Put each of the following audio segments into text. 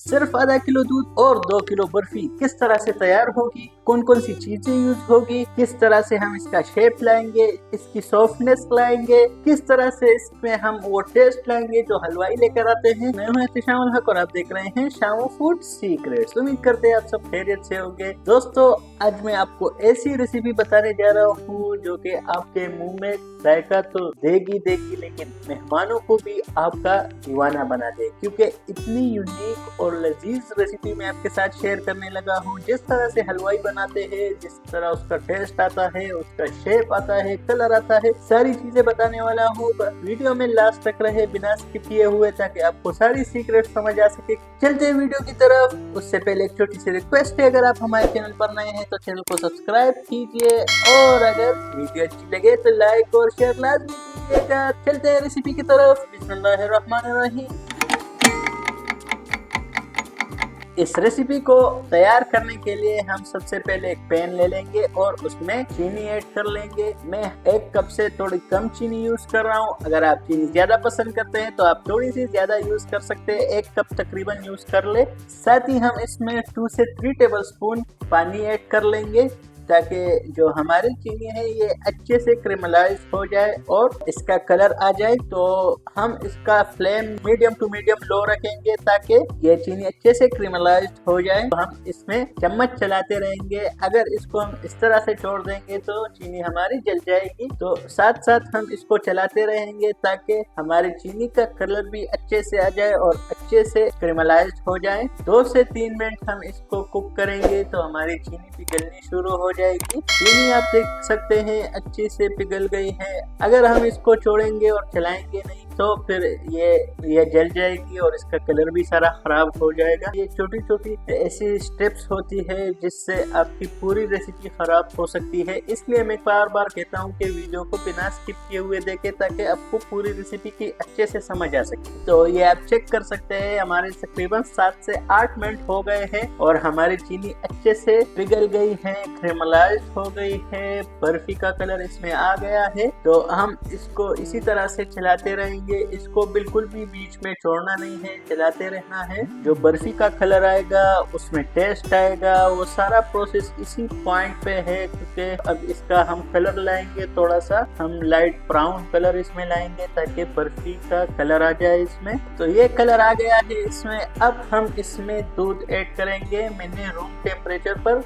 सिर्फ आधा किलो दूध और 2 किलो बर्फी किस तरह से तैयार होगी, कौन कौन सी चीजें यूज होगी, किस तरह से हम इसका शेप लाएंगे, इसकी सॉफ्टनेस लाएंगे, किस तरह से इसमें हम वो टेस्ट लाएंगे जो हलवाई लेकर आते हैं। मैं हूं एहतिशामुल हक और आप देख रहे हैं शामू फूड सीक्रेट्स। उम्मीद करते हैं आप सब खैरियत से होंगे। दोस्तों, आज मैं आपको ऐसी रेसिपी बताने जा रहा हूँ जो कि आपके मुंह में जायका तो देगी लेकिन मेहमानों को भी आपका दीवाना बना दे, क्योंकि इतनी यूनिक और लजीज रेसिपी मैं आपके साथ शेयर करने लगा हूँ। जिस तरह से हलवाई बनाते हैं, जिस तरह उसका टेस्ट आता है, उसका शेप आता है, कलर आता है, सारी चीजें बताने वाला हूँ। वीडियो में लास्ट तक रहे बिना स्किप किए हुए, ताकि आपको सारी सीक्रेट समझ आ सके। चलते हैं वीडियो की तरफ। उससे पहले एक छोटी सी रिक्वेस्ट है, अगर आप हमारे चैनल पर नए हैं तो चैनल को सब्सक्राइब कीजिए, और अगर वीडियो अच्छी लगे तो लाइक और शेयर लाजमी कीजिएगा। चलते हैं रेसिपी की तरफ। बिस्मिल्लाहिर्रहमानिर्रहीम। इस रेसिपी को तैयार करने के लिए हम सबसे पहले एक पैन ले लेंगे और उसमें चीनी ऐड कर लेंगे। मैं 1 कप से थोड़ी कम चीनी यूज कर रहा हूँ। अगर आप चीनी ज्यादा पसंद करते हैं तो आप थोड़ी सी ज्यादा यूज कर सकते हैं। 1 कप तकरीबन यूज कर ले। साथ ही हम इसमें 2 से 3 टेबल स्पून पानी ऐड कर लेंगे, ताकि जो हमारी चीनी है ये अच्छे से क्रिमलाइज हो जाए और इसका कलर आ जाए। तो हम इसका flame medium to medium low रखेंगे ताकि ये चीनी अच्छे से क्रिमलाइज हो जाए। तो हम इसमें चम्मच चलाते रहेंगे। अगर इसको हम इस तरह से छोड़ देंगे तो चीनी हमारी जल जाएगी। तो साथ साथ हम इसको चलाते रहेंगे ताकि हमारी चीनी का कलर भी अच्छे से आ जाए और अच्छे से क्रिमलाइज हो जाए। 2 से 3 मिनट हम इसको कुक करेंगे तो हमारी चीनी भी गलनी शुरू हो जाएगी। चीनी आप देख सकते हैं अच्छे से पिघल गई है। अगर हम इसको छोड़ेंगे और चलाएंगे नहीं तो फिर ये जल जाएगी और इसका कलर भी सारा खराब हो जाएगा। ये छोटी छोटी ऐसी स्टेप्स होती है जिससे आपकी पूरी रेसिपी खराब हो सकती है। इसलिए मैं बार बार कहता हूँ कि वीडियो को बिना स्किप किए हुए देखें, ताकि आपको पूरी रेसिपी की अच्छे से समझ आ सके। तो ये आप चेक कर सकते हैं, हमारे तकरीबन 7 से 8 मिनट हो गए हैं और हमारी चीनी अच्छे से पिघल गई है, क्रिमलाइज हो गई है, बर्फी का कलर इसमें आ गया है। तो हम इसको इसी तरह से चलाते रहेंगे। इसको बिल्कुल भी बीच में छोड़ना नहीं है, चलाते रहना है। जो बर्फी का कलर आएगा, उसमें टेस्ट आएगा, वो सारा प्रोसेस इसी पॉइंट पे है। क्योंकि अब इसका हम कलर लाएंगे, थोड़ा सा हम लाइट ब्राउन कलर इसमें लाएंगे ताकि बर्फी का कलर आ जाए इसमें। तो ये कलर आ गया है इसमें। अब हम इसमें दूध ऐड करेंगे। मैंने रूम टेम्परेचर पर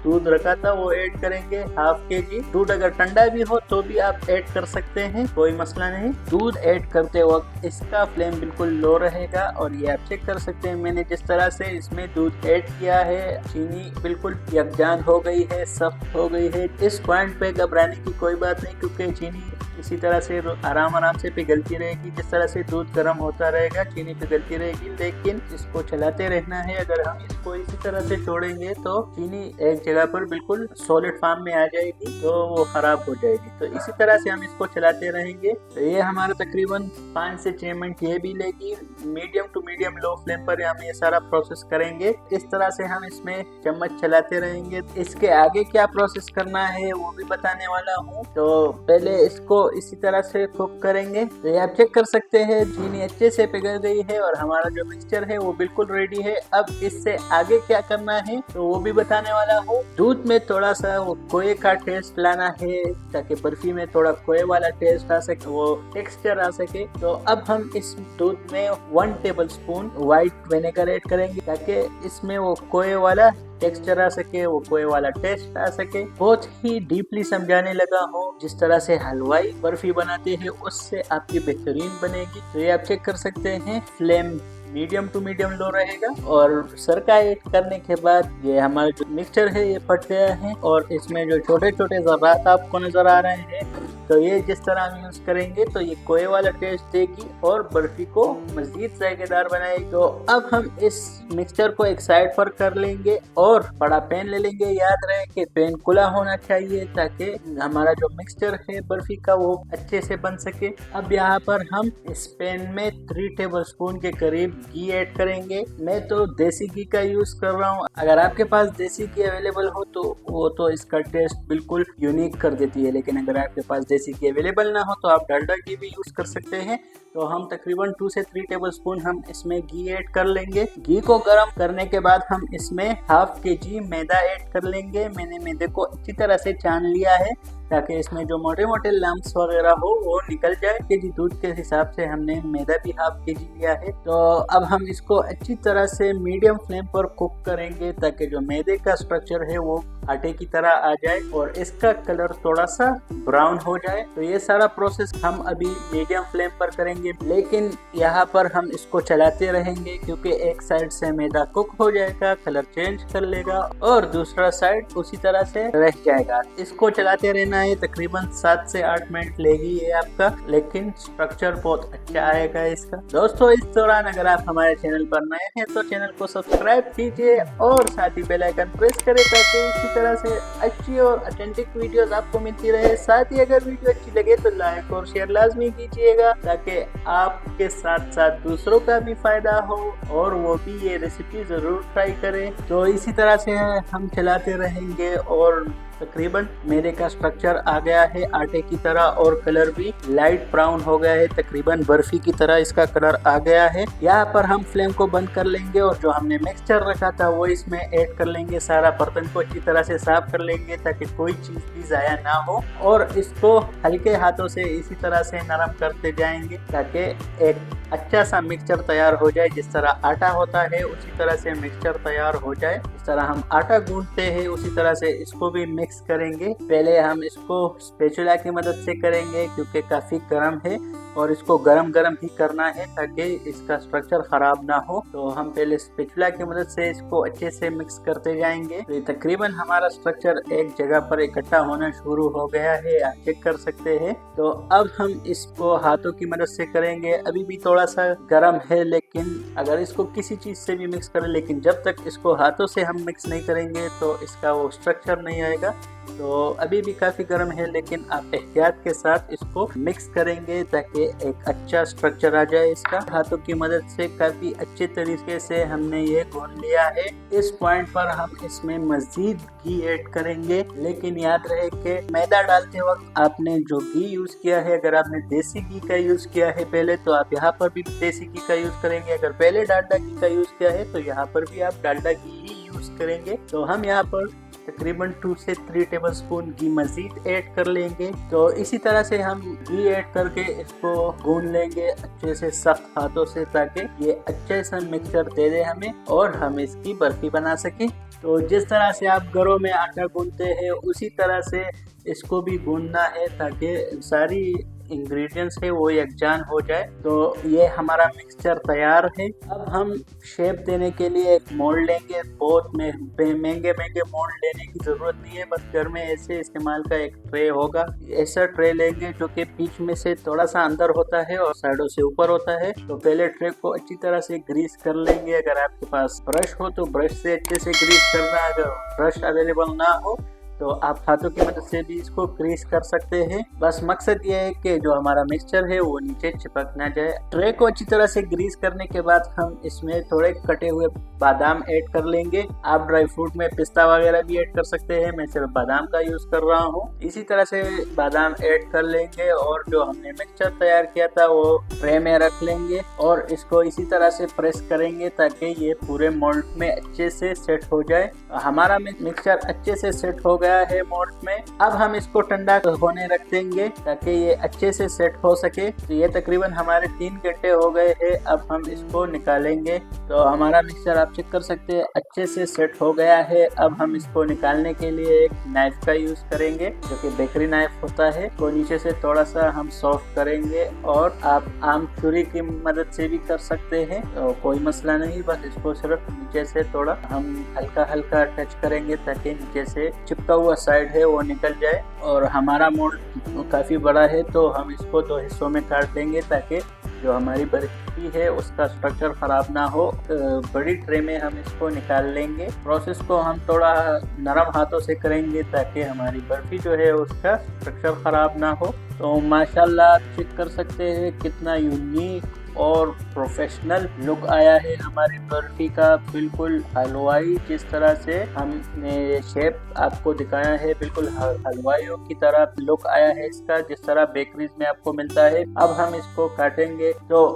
दूध रखा था, वो ऐड करेंगे 1/2 kg। दूध अगर ठंडा भी हो तो भी आप ऐड कर सकते हैं, कोई मसला नहीं। दूध ऐड करते वक्त इसका फ्लेम बिल्कुल लो रहेगा। और ये आप चेक कर सकते हैं, मैंने जिस तरह से इसमें दूध ऐड किया है, चीनी बिल्कुल यकजान हो गई है, सख्त हो गई है। इस पॉइंट पे घबराने की कोई बात नहीं, क्योंकि चीनी इसी तरह से आराम से पिघलती रहेगी। जिस तरह से दूध गर्म होता रहेगा, चीनी पिघलती रहेगी, लेकिन इसको चलाते रहना है। अगर हम इसको इसी तरह से छोड़ेंगे तो चीनी एक जगह पर बिल्कुल सॉलिड फॉर्म में आ जाएगी, तो वो खराब हो जाएगी। तो इसी तरह से हम इसको चलाते रहेंगे। तो ये हमारा तकरीबन 5 से 6 मिनट ये भी लेगी। Medium to medium low flame पर हम ये सारा प्रोसेस करेंगे। इस तरह से हम इसमें चम्मच चलाते रहेंगे। इसके आगे क्या प्रोसेस करना है वो भी बताने वाला हूँ। तो पहले इसको इसी तरह से कुक करेंगे। तो ये आप चेक कर सकते हैं, चीनी अच्छे से पिघल गई है और हमारा जो मिक्सचर है वो बिल्कुल रेडी है। अब इससे आगे क्या करना है तो वो भी बताने वाला हूँ। दूध में थोड़ा सा वो खोए का टेस्ट लाना है, ताकि बर्फी में थोड़ा खोए वाला टेस्ट आ सके, वो टेक्सचर आ सके। तो अब हम इस दूध में 1 table spoon white vinegar add करेंगे, ताकि इसमें वो खोए वाला टेक्सचर आ सके, वो खोए वाला टेस्ट आ सके। बहुत ही डीपली समझाने लगा हूँ। जिस तरह से हलवाई बर्फी बनाते हैं उससे आपकी बेहतरीन बनेगी। तो ये आप चेक कर सकते हैं, flame medium to medium low रहेगा। और सरका ऐड करने के बाद ये हमारा जो मिक्सचर है ये फट गया है और इसमें जो छोटे छोटे ज़र्रात आपको नजर आ रहे हैं, तो ये जिस तरह हम यूज करेंगे तो ये कोए वाला टेस्ट देगी और बर्फी को मजीद जायकेदार बनाएगी। तो अब हम इस मिक्सचर को एक साइड पर कर लेंगे और बड़ा पैन ले लेंगे। याद रहे कि पैन खुला होना चाहिए ताकि हमारा जो मिक्सचर है बर्फी का वो अच्छे से बन सके। अब यहाँ पर हम इस पैन में 3 टेबल स्पून के करीब घी ऐड करेंगे। मैं तो देसी घी का यूज कर रहा हूँ। अगर आपके पास देसी घी अवेलेबल हो तो वो तो इसका टेस्ट बिल्कुल यूनिक कर देती है, लेकिन अगर आपके पास देसी घी अवेलेबल ना हो तो आप डालडा घी भी यूज़ कर सकते हैं। तो हम तकरीबन 2 से 3 टेबलस्पून हम इसमें घी ऐड कर लेंगे। घी को गर्म करने के बाद हम इसमें हाफ kg मैदा ऐड कर लेंगे। मैंने मैदे को अच्छी तरह से छान लिया है ताकि इसमें जो मोटे मोटे लम्प्स वगैरह हो वो निकल जाए। केजी दूध के हिसाब से हमने मैदा भी हाफ kg लिया है। तो अब हम इसको अच्छी तरह से मीडियम फ्लेम पर कुक करेंगे ताकि जो मैदे का स्ट्रक्चर है वो आटे की तरह आ जाए और इसका कलर थोड़ा सा ब्राउन हो जाए। तो ये सारा प्रोसेस हम अभी मीडियम फ्लेम पर करेंगे, लेकिन यहाँ पर हम इसको चलाते रहेंगे क्योंकि एक साइड से मैदा कुक हो जाएगा, कलर चेंज कर लेगा और दूसरा साइड उसी तरह से रह जाएगा। इसको चलाते रहना है, तकरीबन 7 से 8 मिनट लेगी ये आपका, लेकिन स्ट्रक्चर बहुत अच्छा आएगा इसका। दोस्तों इस दौरान अगर आप हमारे चैनल पर नए हैं तो चैनल को सब्सक्राइब कीजिए और साथ ही बेल आइकन प्रेस करें ताकि इसी तरह से अच्छी और ऑथेंटिक वीडियोस आपको मिलती रहे। साथ ही अगर वीडियो अच्छी लगे तो लाइक और शेयर लाजमी कीजिएगा ताकि आपके साथ साथ दूसरों का भी फायदा हो और वो भी ये रेसिपी जरूर ट्राई करें। तो इसी तरह से हम चलाते रहेंगे और तकरीबन मेरे का स्ट्रक्चर आ गया है आटे की तरह और कलर भी लाइट ब्राउन हो गया है, तकरीबन बर्फी की तरह इसका कलर आ गया है। यहाँ पर हम फ्लेम को बंद कर लेंगे और जो हमने मिक्सचर रखा था वो इसमें ऐड कर लेंगे। सारा बर्तन को अच्छी तरह से साफ कर लेंगे ताकि कोई चीज भी जाया ना हो और इसको हल्के हाथों से इसी तरह से नरम करते जाएंगे ताकि एक अच्छा सा मिक्सचर तैयार हो जाए। जिस तरह आटा होता है उसी तरह से मिक्सचर तैयार हो जाए। इस तरह हम आटा गूंथते हैं उसी तरह से इसको भी मिक्स करेंगे। पहले हम इसको स्पैचुला की मदद से करेंगे क्योंकि काफी गर्म है और इसको गरम गरम ही करना है ताकि इसका स्ट्रक्चर खराब ना हो। तो हम पहले स्पैचुला की मदद से इसको अच्छे से मिक्स करते जाएंगे। तो तकरीबन हमारा स्ट्रक्चर एक जगह पर इकट्ठा होना शुरू हो गया है, आप चेक कर सकते हैं। तो अब हम इसको हाथों की मदद से करेंगे। अभी भी थोड़ा सा गर्म है, लेकिन अगर इसको किसी चीज से भी मिक्स करें, लेकिन जब तक इसको हाथों से हम मिक्स नहीं करेंगे तो इसका वो स्ट्रक्चर नहीं आएगा। तो अभी भी काफी गर्म है, लेकिन आप एहतियात के साथ इसको मिक्स करेंगे ताकि एक अच्छा स्ट्रक्चर आ जाए इसका। हाथों की मदद से काफी अच्छे तरीके से हमने ये गूंथ लिया है। इस पॉइंट पर हम इसमें मजीद घी ऐड करेंगे, लेकिन याद रहे कि मैदा डालते वक्त आपने जो घी यूज किया है, अगर आपने देसी घी का यूज किया है पहले तो आप यहाँ पर भी देसी घी का यूज करेंगे। अगर पहले डालडा घी का यूज किया है तो यहाँ पर भी आप डालडा घी ही यूज करेंगे। तो हम यहाँ पर तकरीबन 2 से 3 टेबलस्पून घी मजीद ऐड कर लेंगे। तो इसी तरह से हम घी ऐड करके इसको गूंद लेंगे अच्छे से सख्त हाथों से ताकि ये अच्छे से मिक्सचर दे दे हमें और हम इसकी बर्फी बना सकें। तो जिस तरह से आप घरों में आटा गूंदते हैं उसी तरह से इसको भी गूंदना है ताकि सारी इंग्रेडिएंट्स है वो यकजान हो जाए। तो ये हमारा मिक्सचर तैयार है। अब हम शेप देने के लिए एक मोल्ड लेंगे। बहुत महंगे मोल्ड लेने की जरूरत नहीं है, बस घर में ऐसे इस्तेमाल का एक ट्रे होगा। ऐसा ट्रे लेंगे जो कि बीच में से थोड़ा सा अंदर होता है और साइडों से ऊपर होता है। तो पहले ट्रे को अच्छी तरह से ग्रीस कर लेंगे। अगर आपके पास ब्रश हो तो ब्रश से अच्छे से ग्रीस करना। अगर ब्रश अवेलेबल ना हो तो आप हाथों की मदद से भी इसको ग्रीस कर सकते हैं। बस मकसद ये है कि जो हमारा मिक्सचर है वो नीचे चिपक ना जाए। ट्रे को अच्छी तरह से ग्रीस करने के बाद हम इसमें थोड़े कटे हुए बादाम ऐड कर लेंगे। आप ड्राई फ्रूट में पिस्ता वगैरह भी ऐड कर सकते हैं, मैं सिर्फ बादाम का यूज कर रहा हूँ। इसी तरह से बादाम ऐड कर लेंगे और जो हमने मिक्सचर तैयार किया था वो ट्रे में रख लेंगे और इसको इसी तरह से प्रेस करेंगे ताकि ये पूरे मोल्ड में अच्छे से सेट हो जाए। हमारा मिक्सचर अच्छे से सेट हो गया है मोल्ड में। अब हम इसको ठंडा होने रख देंगे ताकि ये अच्छे से सेट हो सके। तो ये तकरीबन हमारे 3 घंटे हो गए हैं। अब हम इसको निकालेंगे। तो हमारा मिक्सचर आप चेक कर सकते हैं अच्छे से सेट हो गया है। अब हम इसको निकालने के लिए एक नाइफ का यूज करेंगे जो कि बेकरी नाइफ होता है। तो नीचे से थोड़ा सा हम सॉफ्ट करेंगे और आप आम छुरी की मदद से भी कर सकते हैं, तो कोई मसला नहीं। बस इसको सिर्फ नीचे से थोड़ा हम हल्का हल्का टच करेंगे ताकि नीचे से चिपका हुआ साइड है वो निकल जाए। और हमारा मोल्ड काफी बड़ा है तो हम इसको 2 हिस्सों में काट देंगे ताकि जो हमारी बर्फी है उसका स्ट्रक्चर खराब ना हो। बड़ी ट्रे में हम इसको निकाल लेंगे। प्रोसेस को हम थोड़ा नरम हाथों से करेंगे ताकि हमारी बर्फी जो है उसका स्ट्रक्चर खराब ना हो। तो माशाल्लाह आप चेक कर सकते हैं कितना यूनिक और प्रोफेशनल लुक आया है हमारी बर्फी का। बिल्कुल हलवाई जिस तरह से हमने ये शेप आपको दिखाया है, बिल्कुल हलवाइयों की तरह लुक आया है इसका, जिस तरह बेकरीज में आपको मिलता है। अब हम इसको काटेंगे, तो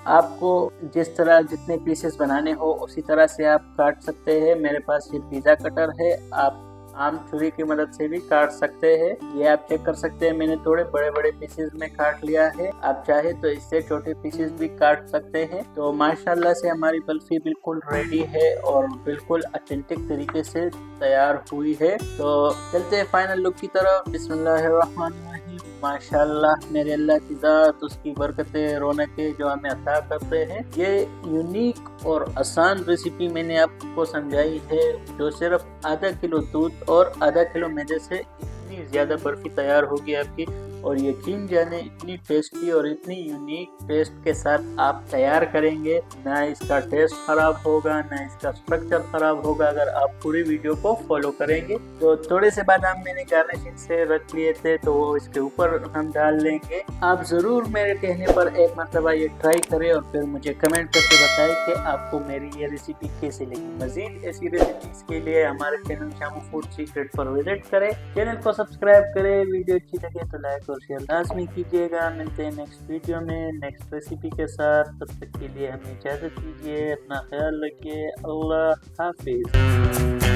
आपको जिस तरह जितने पीसेस बनाने हो उसी तरह से आप काट सकते हैं। मेरे पास ये पिज़्ज़ा कटर है, आप आम छुरी की मदद से भी काट सकते हैं। ये आप चेक कर सकते हैं, मैंने थोड़े बड़े बड़े पीसेस में काट लिया है। आप चाहे तो इससे छोटे पीसेस भी काट सकते हैं। तो माशाल्लाह से हमारी बर्फी बिल्कुल रेडी है और बिल्कुल ऑथेंटिक तरीके से तैयार हुई है। तो चलते हैं फाइनल लुक की तरफ। बिस्मिल्लाहिर्रहमानिर्रहीम। माशाल्लाह मेरे अल्लाह की ज़ात, उसकी बरकतें, रौनकें जो हमें अता करते हैं। ये यूनिक और आसान रेसिपी मैंने आपको समझाई है, जो सिर्फ आधा किलो दूध और आधा किलो मैदे से इतनी ज़्यादा बर्फी तैयार होगी आपकी। और यकीन जाने इतनी टेस्टी और इतनी यूनिक टेस्ट के साथ आप तैयार करेंगे, ना इसका टेस्ट खराब होगा ना इसका स्ट्रक्चर खराब होगा अगर आप पूरी वीडियो को फॉलो करेंगे। तो थोड़े से बादाम मैंने गार्निशिंग से रख लिए थे, तो वो इसके ऊपर हम डाल लेंगे। आप ज़रूर मेरे कहने पर एक मरतबा ये ट्राई करें और फिर मुझे कमेंट करके बताएं कि आपको मेरी ये रेसिपी कैसी लगी। मज़ीद ऐसी रेसिपीज़ के लिए हमारे चैनल शामू फूड सीक्रेट पर विजिट करें, चैनल को सब्सक्राइब करें। वीडियो अच्छी लगे तो लाइक और शेयर लाजमी कीजिएगा। मिलते हैं नेक्स्ट वीडियो में नेक्स्ट रेसिपी के साथ। तब तक के लिए हमें इजाज़त दीजिए, अपना ख्याल रखिए। अल्लाह हाफिज़।